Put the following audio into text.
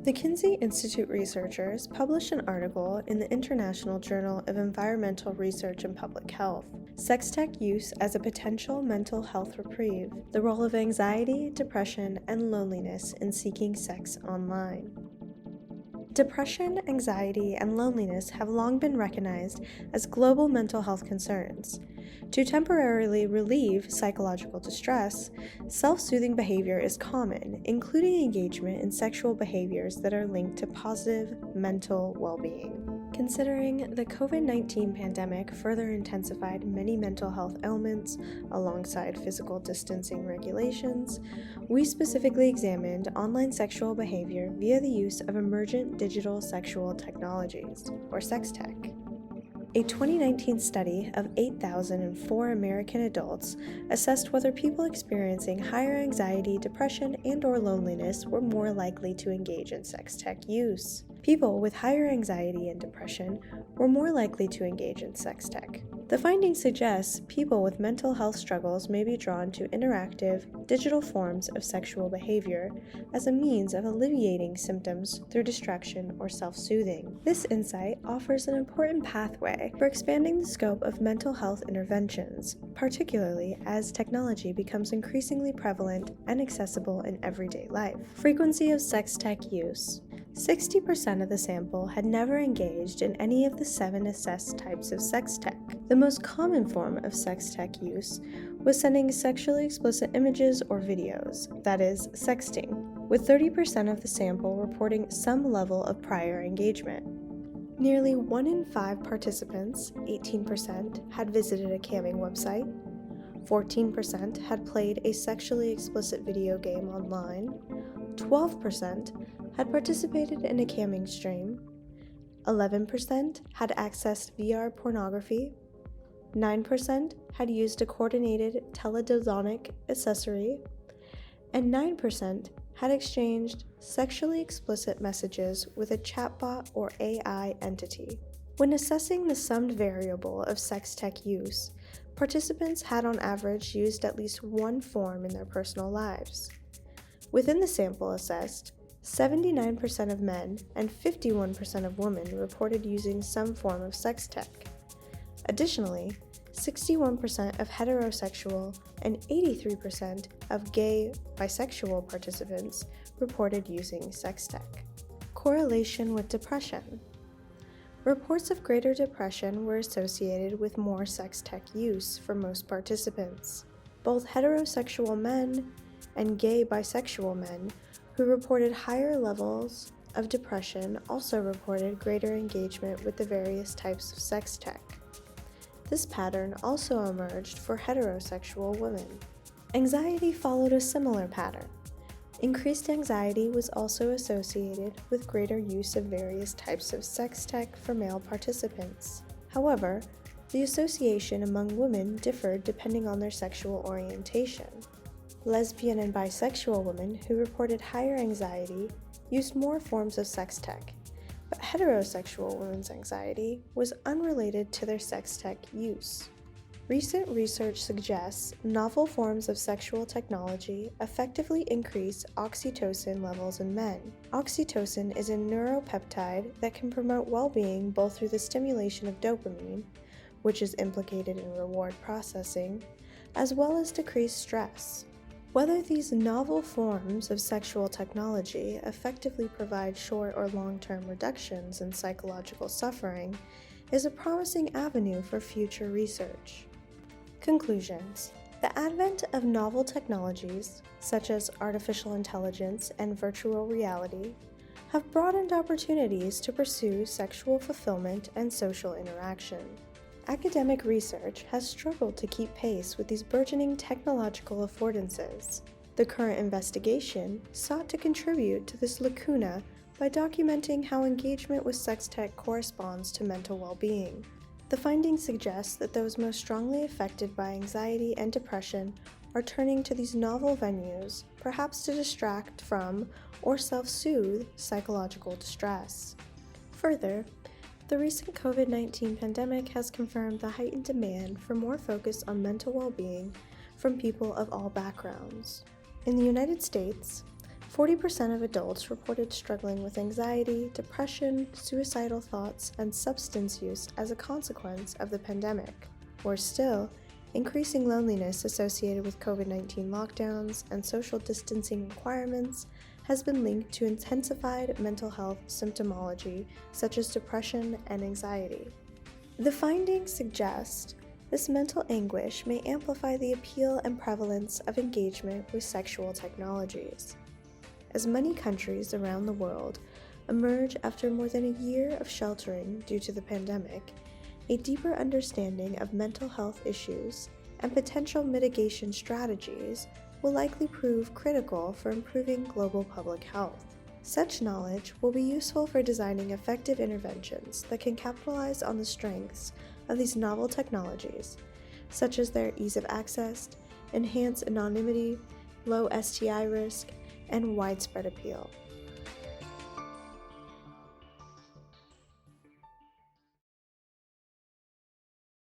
The Kinsey Institute researchers published an article in the International Journal of Environmental Research and Public Health, Sextech Use as a Potential Mental Health Reprieve, the Role of Anxiety, Depression, and Loneliness in Seeking Sex Online. Depression, anxiety, and loneliness have long been recognized as global mental health concerns. To temporarily relieve psychological distress, self-soothing behavior is common, including engagement in sexual behaviors that are linked to positive mental well-being. Considering the COVID-19 pandemic further intensified many mental health ailments alongside physical distancing regulations, we specifically examined online sexual behavior via the use of emergent digital sexual technologies, or sextech. A 2019 study of 8,004 American adults assessed whether people experiencing higher anxiety, depression, and/or loneliness were more likely to engage in sextech use. People with higher anxiety and depression were more likely to engage in sextech. The findings suggest people with mental health struggles may be drawn to interactive, digital forms of sexual behavior as a means of alleviating symptoms through distraction or self-soothing. This insight offers an important pathway for expanding the scope of mental health interventions, particularly as technology becomes increasingly prevalent and accessible in everyday life. Frequency of sextech use. 60% of the sample had never engaged in any of the 7 assessed types of sextech. The most common form of sextech use was sending sexually explicit images or videos, that is, sexting, with 30% of the sample reporting some level of prior engagement. Nearly 1 in 5 participants, 18%, had visited a camming website, 14% had played a sexually explicit video game online, 12% had participated in a camming stream, 11% had accessed VR pornography, 9% had used a coordinated teledildonic accessory, and 9% had exchanged sexually explicit messages with a chatbot or AI entity. When assessing the summed variable of sextech use, participants had on average used at least one form in their personal lives. Within the sample assessed, 79% of men and 51% of women reported using some form of sextech. Additionally, 61% of heterosexual and 83% of gay bisexual participants reported using sextech. Correlation with depression. Reports of greater depression were associated with more sextech use for most participants. Both heterosexual men and gay bisexual men who reported higher levels of depression also reported greater engagement with the various types of sextech. This pattern also emerged for heterosexual women. Anxiety followed a similar pattern. Increased anxiety was also associated with greater use of various types of sextech for male participants. However, the association among women differed depending on their sexual orientation. Lesbian and bisexual women who reported higher anxiety used more forms of sextech, but heterosexual women's anxiety was unrelated to their sextech use. Recent research suggests novel forms of sexual technology effectively increase oxytocin levels in men. Oxytocin is a neuropeptide that can promote well-being both through the stimulation of dopamine, which is implicated in reward processing, as well as decrease stress. Whether these novel forms of sexual technology effectively provide short or long-term reductions in psychological suffering is a promising avenue for future research. Conclusions. The advent of novel technologies, such as artificial intelligence and virtual reality, have broadened opportunities to pursue sexual fulfillment and social interaction. Academic research has struggled to keep pace with these burgeoning technological affordances. The current investigation sought to contribute to this lacuna by documenting how engagement with sextech corresponds to mental well-being. The findings suggest that those most strongly affected by anxiety and depression are turning to these novel venues, perhaps to distract from or self-soothe psychological distress. Further, the recent COVID-19 pandemic has confirmed the heightened demand for more focus on mental well-being from people of all backgrounds. In the United States, 40% of adults reported struggling with anxiety, depression, suicidal thoughts, and substance use as a consequence of the pandemic. Worse still, increasing loneliness associated with COVID-19 lockdowns and social distancing requirements has been linked to intensified mental health symptomology such as depression and anxiety. The findings suggest this mental anguish may amplify the appeal and prevalence of engagement with sexual technologies. As many countries around the world emerge after more than a year of sheltering due to the pandemic, a deeper understanding of mental health issues and potential mitigation strategies will likely prove critical for improving global public health. Such knowledge will be useful for designing effective interventions that can capitalize on the strengths of these novel technologies, such as their ease of access, enhanced anonymity, low STI risk, and widespread appeal.